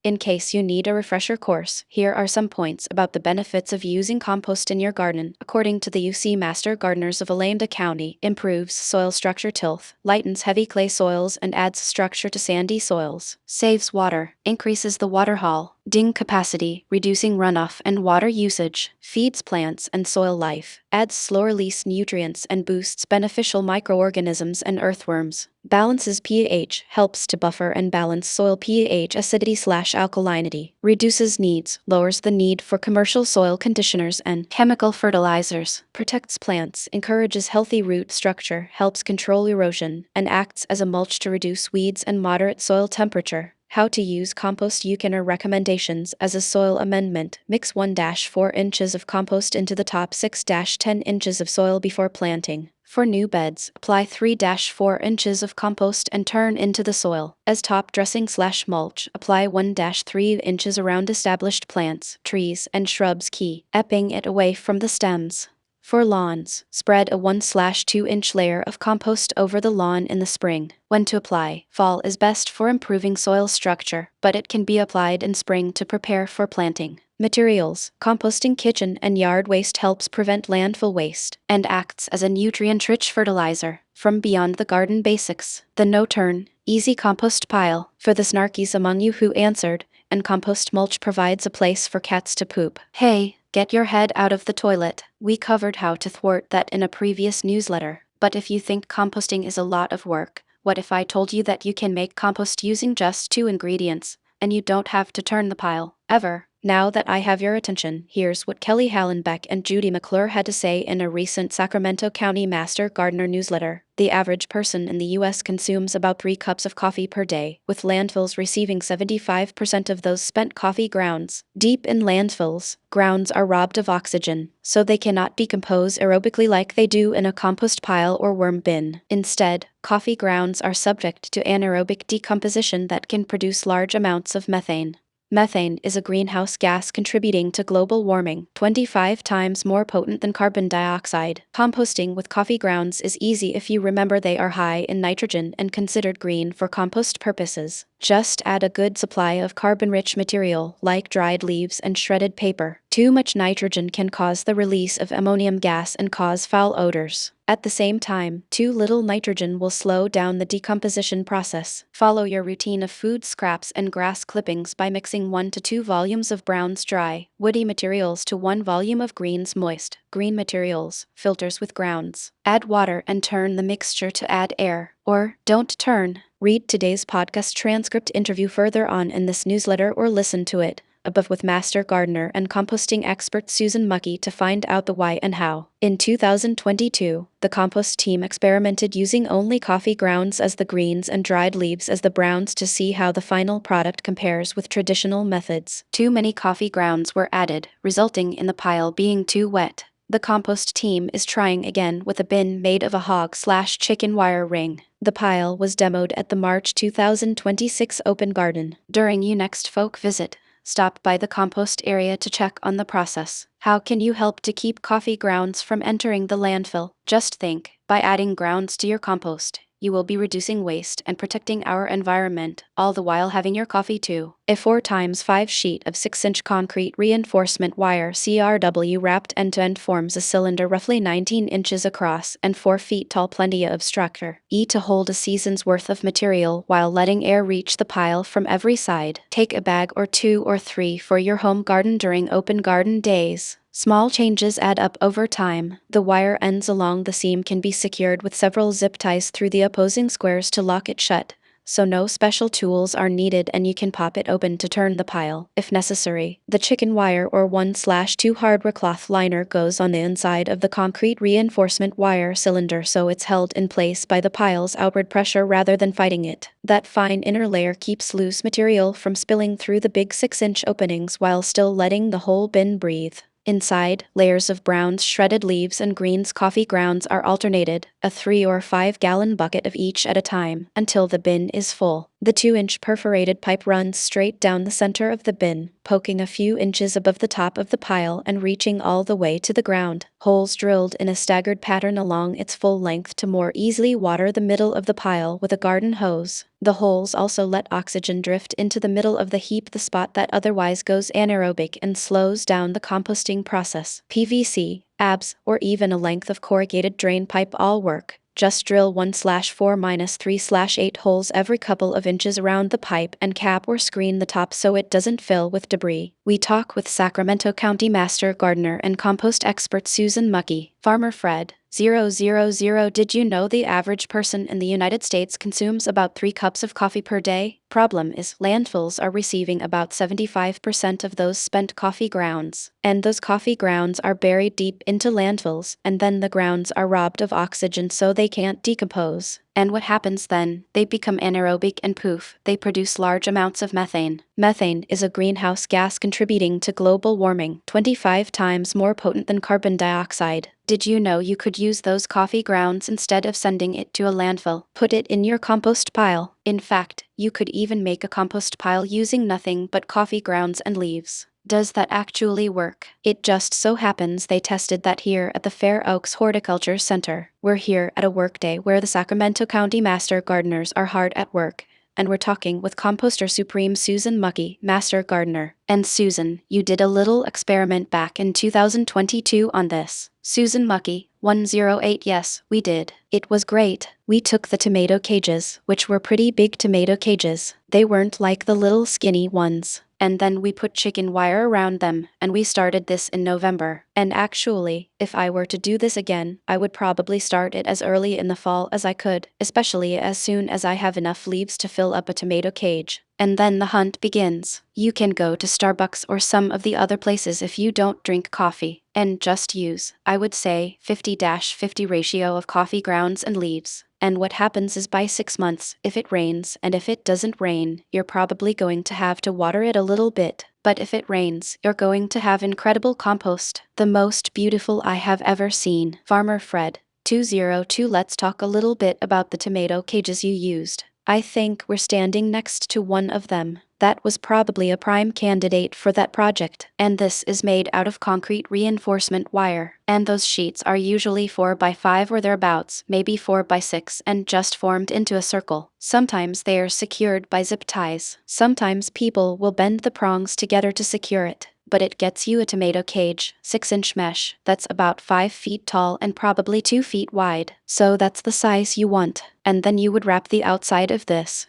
In case you need a refresher course, here are some points about the benefits of using compost in your garden. According to the UC Master Gardeners of Alameda County, improves soil structure, tilth, lightens heavy clay soils and adds structure to sandy soils, saves water, increases the water haul, ding capacity, reducing runoff and water usage, feeds plants and soil life, adds slow release nutrients and boosts beneficial microorganisms and earthworms, balances pH, helps to buffer and balance soil pH acidity/alkalinity, reduces needs, lowers the need for commercial soil conditioners and chemical fertilizers, protects plants, encourages healthy root structure, helps control erosion, and acts as a mulch to reduce weeds and moderate soil temperature. How to use compost. Ukinner recommendations as a soil amendment. Mix 1-4 inches of compost into the top 6-10 inches of soil before planting. For new beds, apply 3-4 inches of compost and turn into the soil. As top dressing/mulch, apply 1-3 inches around established plants, trees, and shrubs, keeping it away from the stems. For lawns, spread a 1-2 inch layer of compost over the lawn in the spring. When to apply. Fall is best for improving soil structure, but it can be applied in spring to prepare for planting. Materials. Composting kitchen and yard waste helps prevent landfill waste and acts as a nutrient-rich fertilizer. From Beyond the Garden Basics, the no-turn, easy compost pile. For the snarkies among you who answered, and compost mulch provides a place for cats to poop. Hey, get your head out of the toilet. We covered how to thwart that in a previous newsletter. But if you think composting is a lot of work, what if I told you that you can make compost using just 2 ingredients, and you don't have to turn the pile, ever? Now that I have your attention, here's what Kelly Hallenbeck and Judy McClure had to say in a recent Sacramento County Master Gardener newsletter. The average person in the U.S. consumes about 3 cups of coffee per day, with landfills receiving 75% of those spent coffee grounds. Deep in landfills, grounds are robbed of oxygen, so they cannot decompose aerobically like they do in a compost pile or worm bin. Instead, coffee grounds are subject to anaerobic decomposition that can produce large amounts of methane. Methane is a greenhouse gas contributing to global warming, 25 times more potent than carbon dioxide. Composting with coffee grounds is easy if you remember they are high in nitrogen and considered green for compost purposes. Just add a good supply of carbon-rich material, like dried leaves and shredded paper. Too much nitrogen can cause the release of ammonium gas and cause foul odors. At the same time, too little nitrogen will slow down the decomposition process. Follow your routine of food scraps and grass clippings by mixing 1 to 2 volumes of browns dry, woody materials to 1 volume of greens moist, green materials, filters with grounds. Add water and turn the mixture to add air, or don't turn. Read today's podcast transcript interview further on in this newsletter or listen to it above with master gardener and composting expert Susan Muckey to find out the why and how. In 2022, the compost team experimented using only coffee grounds as the greens and dried leaves as the browns to see how the final product compares with traditional methods. Too many coffee grounds were added, resulting in the pile being too wet. The compost team is trying again with a bin made of a hog/chicken wire ring. The pile was demoed at the March 2026 Open Garden. During your next folk visit, stop by the compost area to check on the process. How can you help to keep coffee grounds from entering the landfill? Just think, by adding grounds to your compost, you will be reducing waste and protecting our environment, all the while having your coffee too. A 4x5 sheet of 6-inch concrete reinforcement wire CRW wrapped end-to-end forms a cylinder roughly 19 inches across and 4 feet tall, plenty of structure. To hold a season's worth of material while letting air reach the pile from every side. Take a bag or 2 or 3 for your home garden during open garden days. Small changes add up over time. The wire ends along the seam can be secured with several zip ties through the opposing squares to lock it shut, so no special tools are needed and you can pop it open to turn the pile, if necessary. The chicken wire or 1/2 hardware cloth liner goes on the inside of the concrete reinforcement wire cylinder so it's held in place by the pile's outward pressure rather than fighting it. That fine inner layer keeps loose material from spilling through the big 6-inch openings while still letting the whole bin breathe. Inside, layers of browns, shredded leaves, and greens coffee grounds are alternated, a 3 or 5 gallon bucket of each at a time, until the bin is full. The 2-inch perforated pipe runs straight down the center of the bin, poking a few inches above the top of the pile and reaching all the way to the ground. Holes drilled in a staggered pattern along its full length to more easily water the middle of the pile with a garden hose. The holes also let oxygen drift into the middle of the heap, the spot that otherwise goes anaerobic and slows down the composting process. PVC, ABS, or even a length of corrugated drain pipe all work. Just drill 1/4-3/8 holes every couple of inches around the pipe and cap or screen the top so it doesn't fill with debris. We talk with Sacramento County Master Gardener and compost expert Susan Mucky. Farmer Fred, 000. Did you know the average person in the United States consumes about 3 cups of coffee per day? Problem is, landfills are receiving about 75% of those spent coffee grounds. And those coffee grounds are buried deep into landfills, and then the grounds are robbed of oxygen so they can't decompose. And what happens then? They become anaerobic and poof, they produce large amounts of methane. Methane is a greenhouse gas contributing to global warming, 25 times more potent than carbon dioxide. Did you know you could use those coffee grounds instead of sending it to a landfill? Put it in your compost pile. In fact, you could even make a compost pile using nothing but coffee grounds and leaves. Does that actually work? It just so happens they tested that here at the Fair Oaks Horticulture Center. We're here at a workday where the Sacramento County Master Gardeners are hard at work, and we're talking with Composter Supreme Susan Mucky, Master Gardener. And Susan, you did a little experiment back in 2022 on this. Susan Mucky, 108. Yes, we did. It was great. We took the tomato cages, which were pretty big tomato cages. They weren't like the little skinny ones. And then we put chicken wire around them, and we started this in November. And actually, if I were to do this again, I would probably start it as early in the fall as I could, especially as soon as I have enough leaves to fill up a tomato cage. And then the hunt begins. You can go to Starbucks or some of the other places if you don't drink coffee, and just use, I would say, 50-50 ratio of coffee grounds and leaves. And what happens is by 6 months, if it rains and if it doesn't rain, you're probably going to have to water it a little bit. But if it rains, you're going to have incredible compost, the most beautiful I have ever seen. Farmer Fred, 202. Let's talk a little bit about the tomato cages you used. I think we're standing next to one of them. That was probably a prime candidate for that project. And this is made out of concrete reinforcement wire. And those sheets are usually 4x5 or thereabouts, maybe 4x6, and just formed into a circle. Sometimes they are secured by zip ties. Sometimes people will bend the prongs together to secure it. But it gets you a tomato cage, 6-inch mesh, that's about 5 feet tall and probably 2 feet wide. So that's the size you want. And then you would wrap the outside of this